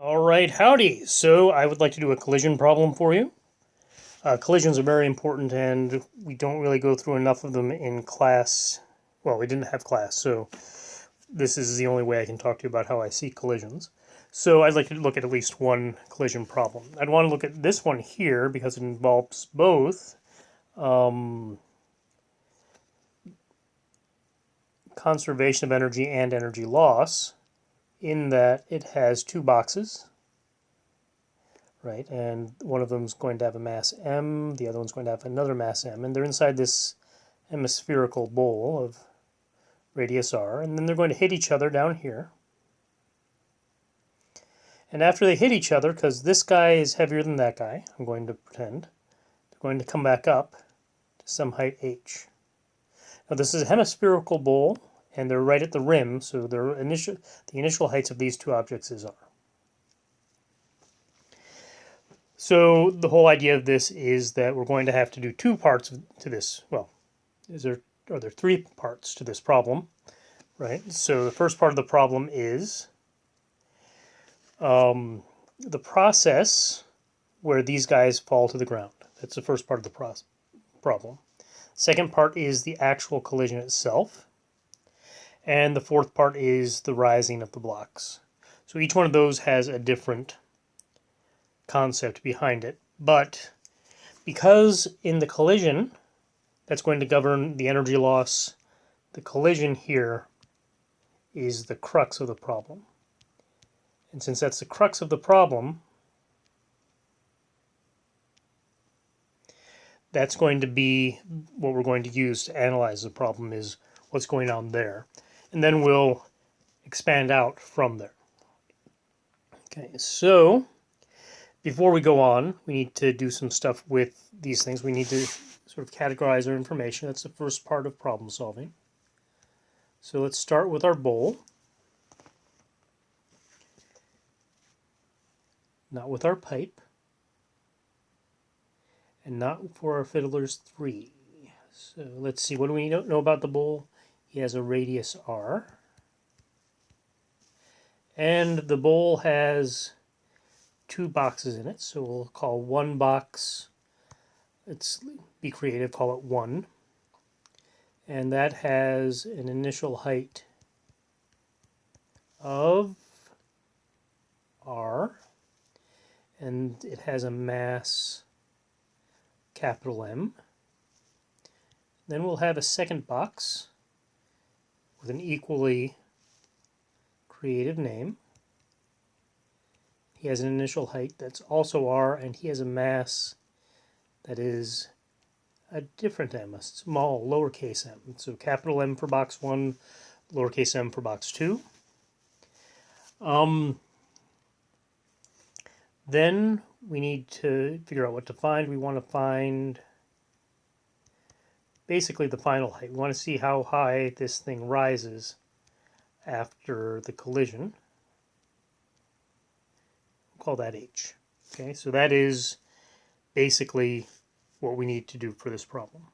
All right, howdy. So I would like to do a collision problem for you. Collisions are very important, and we don't really go through enough of them in class. Well, we didn't have class, so this is the only way I can talk to you about how I see collisions. So I'd like to look at least one collision problem. I'd want to look at this one here because it involves both conservation of energy and energy loss, in that it has two boxes. Right, and one of them is going to have a mass m, the other one's going to have another mass m, and they're inside this hemispherical bowl of radius r, and then they're going to hit each other down here. And after they hit each other, because this guy is heavier than that guy, I'm going to pretend, they're going to come back up to some height h. Now this is a hemispherical bowl, and they're right at the rim, so the initial heights of these two objects is r. So the whole idea of this is that we're going to have to do two parts to this. Well, are there three parts to this problem, right? So the first part of the problem is the process where these guys fall to the ground. That's the first part of the problem. Second part is the actual collision itself. And the fourth part is the rising of the blocks. So each one of those has a different concept behind it, but because in the collision that's going to govern the energy loss, the collision here is the crux of the problem. And since that's the crux of the problem, that's going to be what we're going to use to analyze the problem, is what's going on there. And then we'll expand out from there. Okay, so before we go on, we need to do some stuff with these things. We need to sort of categorize our information. That's the first part of problem solving. So let's start with our bowl. Not with our pipe. And not for our fiddler's 3. So let's see, what do we know about the bowl? He has a radius r. And the bowl has two boxes in it, so we'll call one box, let's be creative, call it 1. And that has an initial height of r, and it has a mass capital M. Then we'll have a second box with an equally creative name. He has an initial height that's also r, and he has a mass that is a different m, a small lowercase m. So capital M for box 1, lowercase m for box 2. Then we need to figure out what to find. We want to find basically the final height. We want to see how high this thing rises after the collision. We'll call that h. Okay, so that is basically what we need to do for this problem.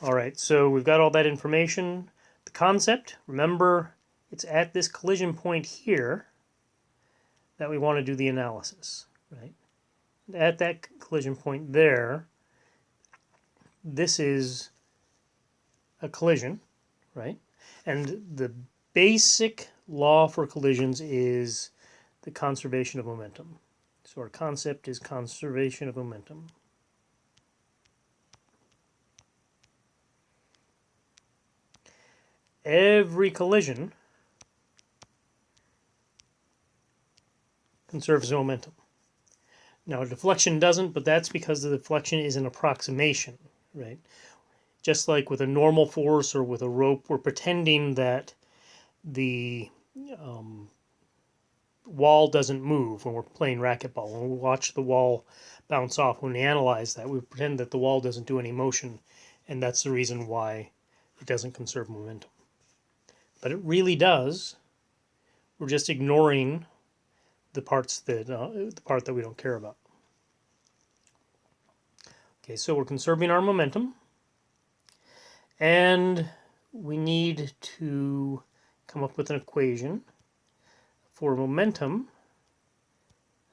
All right, so we've got all that information. The concept, remember, it's at this collision point here that we want to do the analysis, right? At that collision point there, this is a collision, right? And the basic law for collisions is the conservation of momentum. So our concept is conservation of momentum. Every collision conserves momentum. Now, a deflection doesn't, but that's because the deflection is an approximation, right? Just like with a normal force or with a rope, we're pretending that the wall doesn't move when we're playing racquetball. When we watch the wall bounce off, when we analyze that, we pretend that the wall doesn't do any motion, and that's the reason why it doesn't conserve momentum. But it really does. We're just ignoring the part that we don't care about. Okay, so we're conserving our momentum, and we need to come up with an equation for momentum,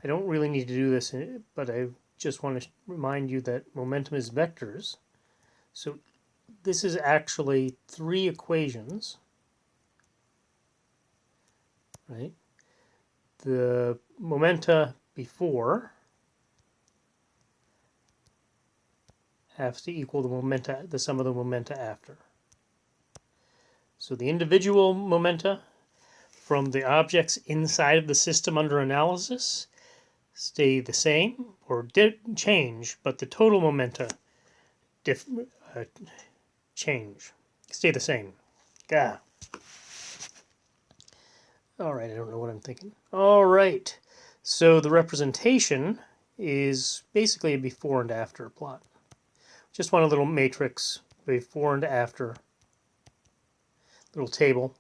I don't really need to do this, but I just want to remind you that momentum is vectors. So this is actually 3 equations, right? The momenta before has to equal the sum of the momenta after. So the individual momenta from the objects inside of the system under analysis stay the same or change, but the total momenta change, stay the same. Gah. All right, I don't know what I'm thinking. All right, so the representation is basically a before and after plot. Just want a little matrix, before and after, little table,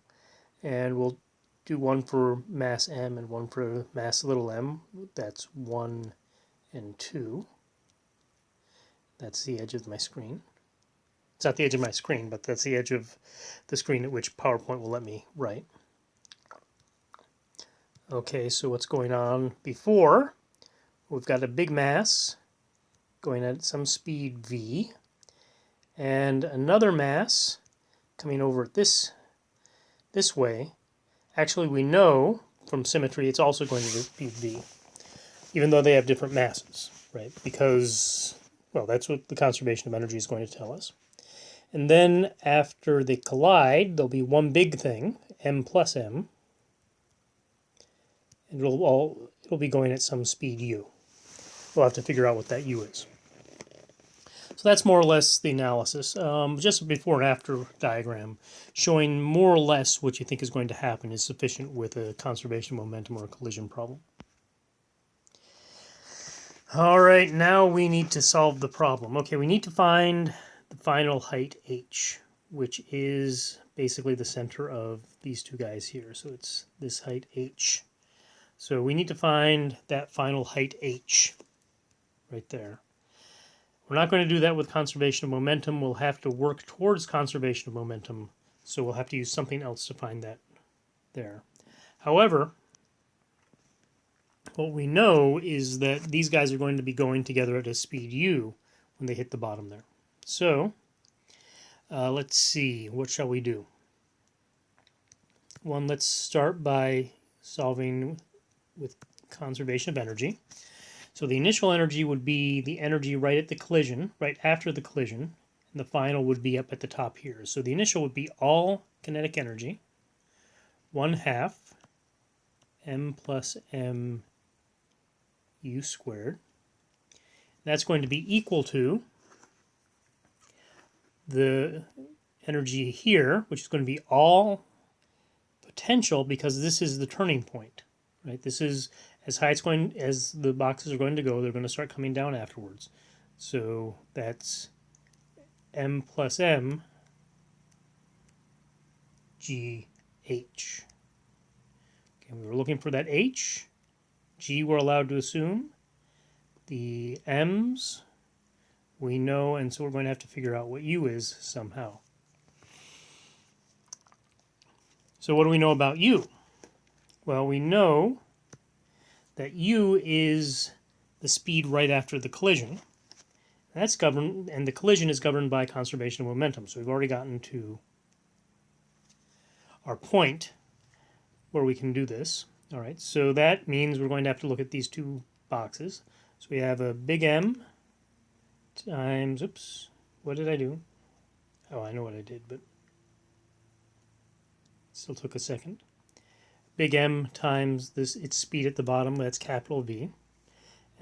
and we'll do one for mass m and one for mass little m. That's 1 and 2. That's the edge of my screen. It's not the edge of my screen, but that's the edge of the screen at which PowerPoint will let me write. Okay, so what's going on before? We've got a big mass going at some speed v, and another mass coming over this way. Actually, we know from symmetry it's also going to be v, even though they have different masses, right? Because, well, that's what the conservation of energy is going to tell us. And then after they collide, there'll be one big thing, m plus m, and it'll be going at some speed u. We'll have to figure out what that u is. So that's more or less the analysis. Just a before and after diagram showing more or less what you think is going to happen is sufficient with a conservation of momentum or a collision problem. All right, now we need to solve the problem. Okay, we need to find the final height h, which is basically the center of these two guys here. So it's this height h. So we need to find that final height h right there. We're not going to do that with conservation of momentum. We'll have to work towards conservation of momentum, so we'll have to use something else to find that there. However, what we know is that these guys are going to be going together at a speed u when they hit the bottom there. So let's see, what shall we do? One, let's start by solving with conservation of energy. So the initial energy would be the energy right at the collision, right after the collision, and the final would be up at the top here. So the initial would be all kinetic energy, 1/2 m plus m u squared. That's going to be equal to the energy here, which is going to be all potential because this is the turning point, right? This is as high as the boxes are going to go, they're going to start coming down afterwards. So that's m plus m g h. Okay, we were looking for that h. G we're allowed to assume. The m's we know, and so we're going to have to figure out what u is somehow. So what do we know about u? Well, we know that u is the speed right after the collision. That's governed, and the collision is governed by conservation of momentum. So we've already gotten to our point where we can do this. All right, so that means we're going to have to look at these two boxes. So we have a big M times, oops, what did I do? Oh, I know what I did, but it still took a second. Big M times its speed at the bottom, that's capital V.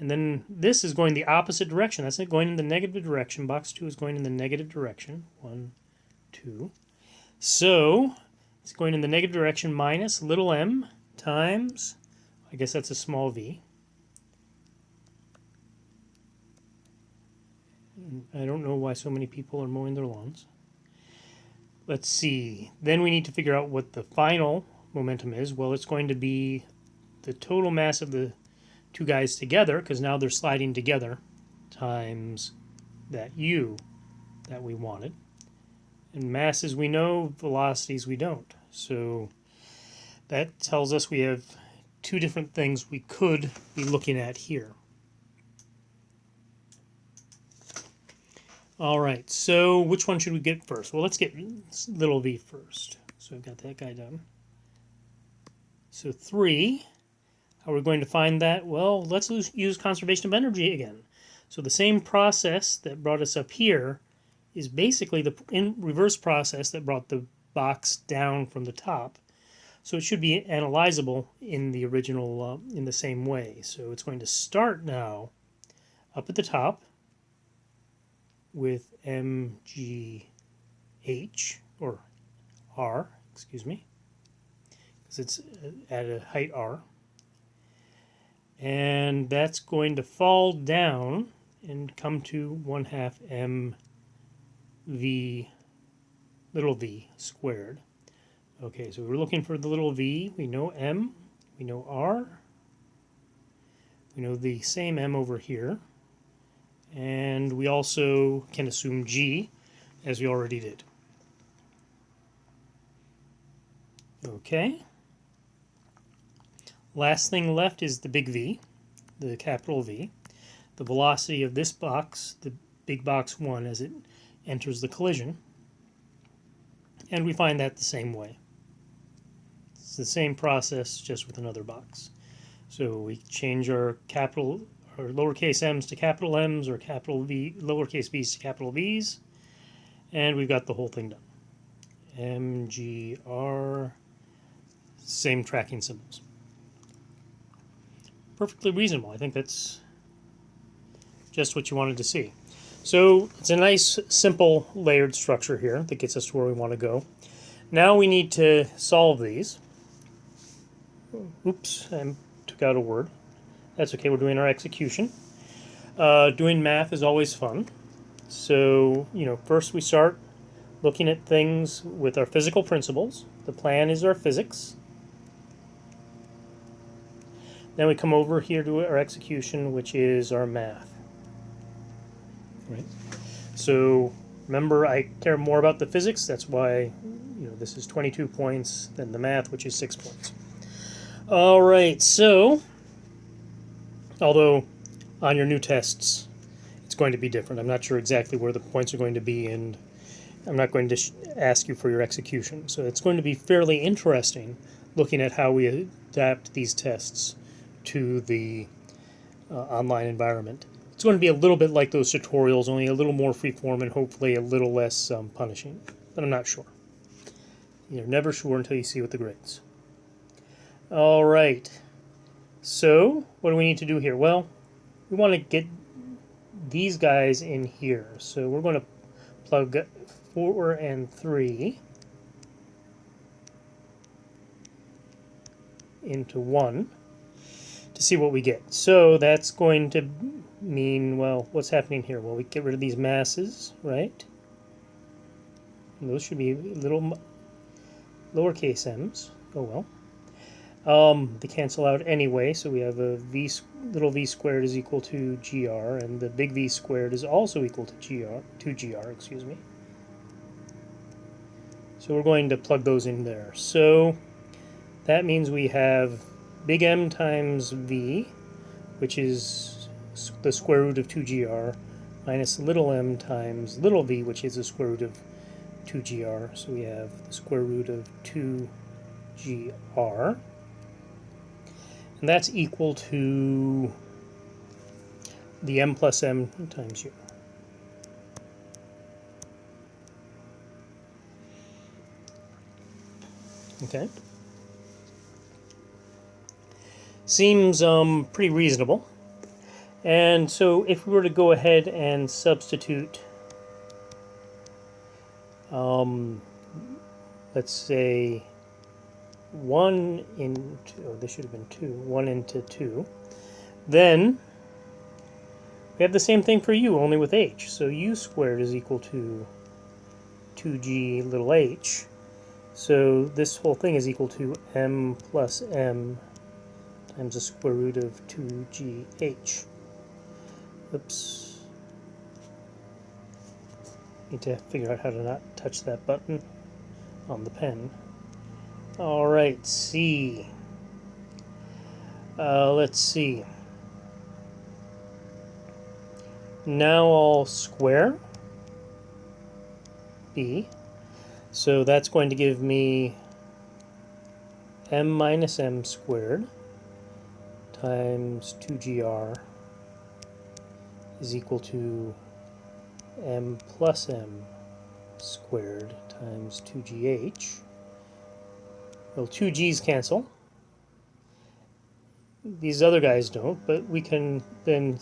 And then this is going the opposite direction. That's it, going in the negative direction. Box 2 is going in the negative direction. 1, 2. So it's going in the negative direction minus little m times, I guess that's a small v. I don't know why so many people are mowing their lawns. Let's see. Then we need to figure out what the final momentum is. Well, it's going to be the total mass of the two guys together, because now they're sliding together, times that u that we wanted. And masses we know, velocities we don't. So that tells us we have two different things we could be looking at here. All right, so which one should we get first? Well, let's get little v first. So I've got that guy done. So 3, how are we going to find that? Well, let's use conservation of energy again. So the same process that brought us up here is basically the reverse process that brought the box down from the top. So it should be analyzable in the original, in the same way. So it's going to start now up at the top with mgh, or r, excuse me, because it's at a height r. And that's going to fall down and come to 1/2 mv little v squared. Okay, so we're looking for the little v. We know m, we know r, we know the same m over here, and we also can assume g, as we already did. Okay. Last thing left is the big V, the capital V. The velocity of this box, the big box 1, as it enters the collision. And we find that the same way. It's the same process, just with another box. So we change our lowercase m's to capital M's, or capital V, lowercase v's to capital V's, and we've got the whole thing done. MGR, same tracking symbols. Perfectly reasonable. I think that's just what you wanted to see. So it's a nice, simple, layered structure here that gets us to where we want to go. Now we need to solve these. Oops, I took out a word. That's okay, we're doing our execution. Doing math is always fun. So, first we start looking at things with our physical principles. The plan is our physics. Then we come over here to our execution, which is our math. Right. So remember, I care more about the physics. That's why this is 22 points than the math, which is 6 points. All right. So, although on your new tests, it's going to be different. I'm not sure exactly where the points are going to be, and I'm not going to ask you for your execution. So it's going to be fairly interesting looking at how we adapt these tests to the online environment. It's going to be a little bit like those tutorials, only a little more freeform and hopefully a little less punishing. But I'm not sure. You're never sure until you see what the grades. All right. So what do we need to do here? Well, we want to get these guys in here. So we're going to plug 4 and 3 into 1. To see what we get. So that's going to mean, well, what's happening here? Well, we get rid of these masses, right? And those should be little lowercase m's. Oh well. They cancel out anyway, so we have a little v squared is equal to gr, and the big V squared is also equal to gr, excuse me. So we're going to plug those in there. So that means we have big M times V, which is the square root of 2gr, minus little m times little v, which is the square root of 2gr. So we have the square root of 2gr. And that's equal to the m plus m times u. Okay. Seems pretty reasonable. And so if we were to go ahead and substitute, let's say 1 into, oh, this should have been 2, 1 into 2, then we have the same thing for u, only with h. So u squared is equal to 2g little h. So this whole thing is equal to m plus m times the square root of 2gh. Oops. Need to figure out how to not touch that button on the pen. Alright, C. Let's see. Now I'll square b. So that's going to give me m minus m squared times 2gr is equal to m plus m squared times 2gh. Well, 2g's cancel. These other guys don't, but we can then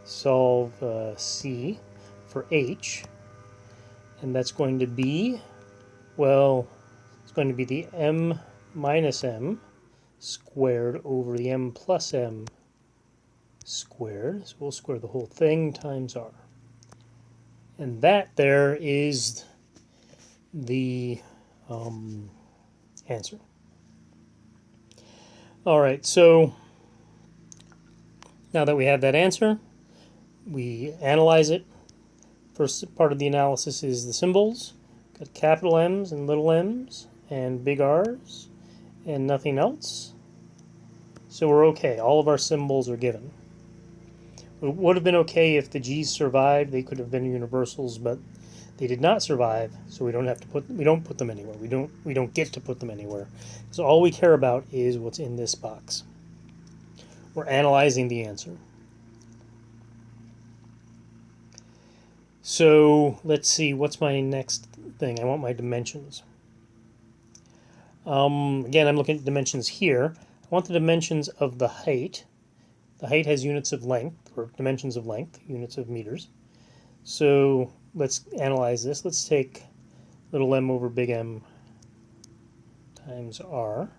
solve c for h, and that's going to be, well, it's going to be the m minus m squared over the m plus m squared. So we'll square the whole thing times r. And that there is the answer. All right, so now that we have that answer, we analyze it. First part of the analysis is the symbols. Got capital M's and little m's and big R's and nothing else. So we're okay. All of our symbols are given. It would have been okay if the G's survived. They could have been universals, but they did not survive, so we don't put them anywhere. We don't get to put them anywhere. So all we care about is what's in this box. We're analyzing the answer. So let's see, what's my next thing? I want my dimensions. Again, I'm looking at dimensions here. I want the dimensions of the height. The height has units of length, or dimensions of length, units of meters. So let's analyze this. Let's take little m over big M times r.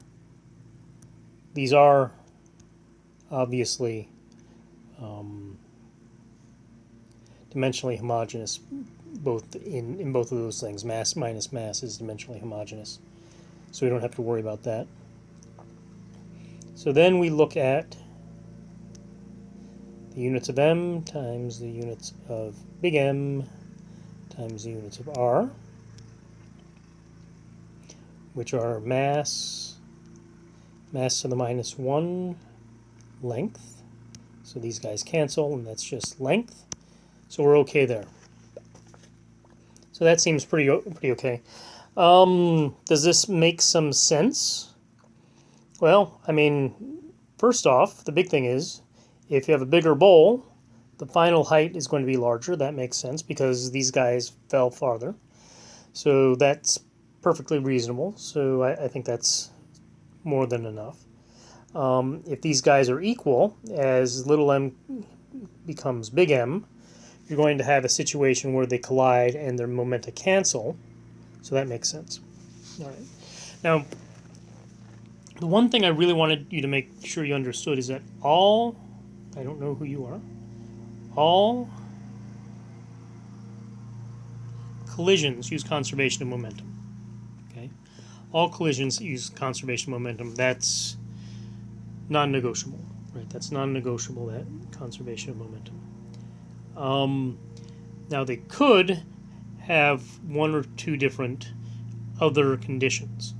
These are obviously dimensionally homogeneous, both in both of those things. Mass minus mass is dimensionally homogeneous, so we don't have to worry about that. So then we look at the units of m times the units of big M times the units of r, which are mass to the minus 1, length. So these guys cancel, and that's just length. So we're okay there. So that seems pretty okay. Does this make some sense? Well, I mean, first off, the big thing is, if you have a bigger bowl, the final height is going to be larger. That makes sense because these guys fell farther. So that's perfectly reasonable. So I think that's more than enough. If these guys are equal, as little m becomes big M, you're going to have a situation where they collide and their momenta cancel. So that makes sense. All right. Now, the one thing I really wanted you to make sure you understood is that all, I don't know who you are, all collisions use conservation of momentum. Okay? All collisions use conservation of momentum. That's non-negotiable. Right? That's non-negotiable, that conservation of momentum. Now they could have one or two different other conditions.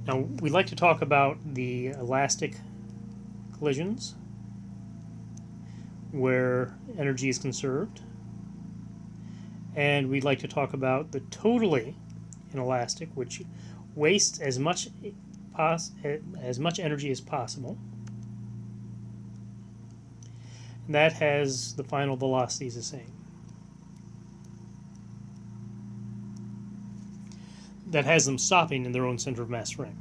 Now we like to talk about the elastic collisions where energy is conserved, and we'd like to talk about the totally inelastic, which wastes as much energy as possible. And that has the final velocities the same. That has them stopping in their own center of mass ring.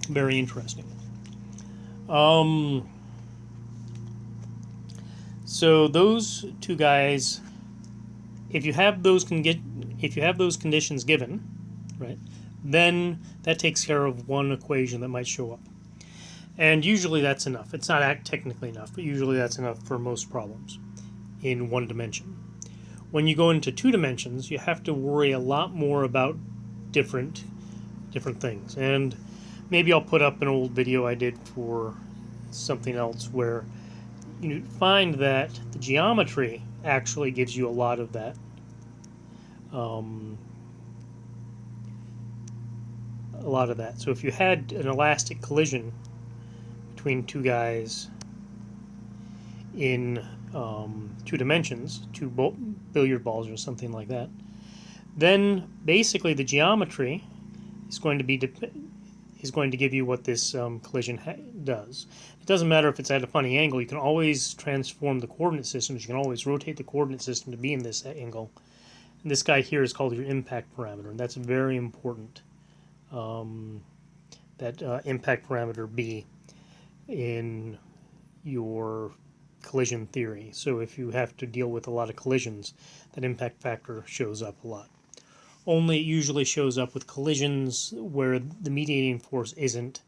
Very interesting. So those two guys, if you have those conditions given, right, then that takes care of one equation that might show up. And usually that's enough. It's not technically enough, but usually that's enough for most problems in one dimension. When you go into two dimensions, you have to worry a lot more about different things. And maybe I'll put up an old video I did for something else where you find that the geometry actually gives you a lot of that a lot of that. So if you had an elastic collision between two guys in 2 dimensions, two billiard balls or something like that, then basically the geometry is going to be give you what this collision does. It doesn't matter if it's at a funny angle. You can always transform the coordinate systems. You can always rotate the coordinate system to be in this angle. And this guy here is called your impact parameter, and that's very important. That impact parameter be in your collision theory. So if you have to deal with a lot of collisions, that impact factor shows up a lot. Only it usually shows up with collisions where the mediating force isn't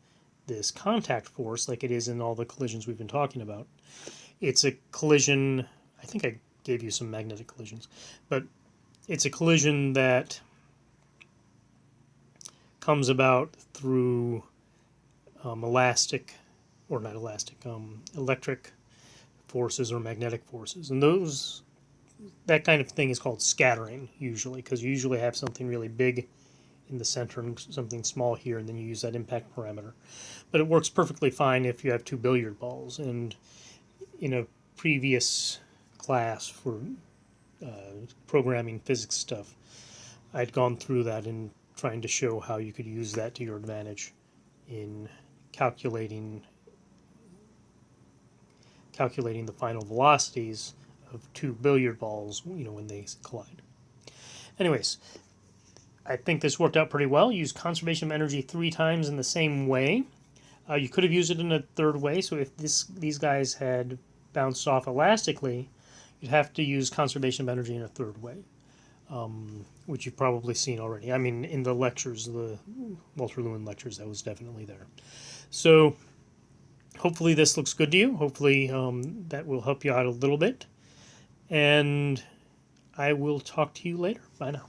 this contact force like it is in all the collisions we've been talking about. It's a collision, I think I gave you some magnetic collisions, but it's a collision that comes about through electric forces or magnetic forces. And that kind of thing is called scattering, usually, because you usually have something really big in the center and something small here, and then you use that impact parameter. But it works perfectly fine if you have 2 billiard balls. And in a previous class for programming physics stuff, I'd gone through that and trying to show how you could use that to your advantage in calculating the final velocities of 2 billiard balls, when they collide. Anyways, I think this worked out pretty well. Use conservation of energy 3 times in the same way. You could have used it in a third way, so if these guys had bounced off elastically, you'd have to use conservation of energy in a third way, which you've probably seen already. I mean, in the lectures, the Walter Lewin lectures, that was definitely there. So hopefully this looks good to you. Hopefully that will help you out a little bit. And I will talk to you later. Bye now.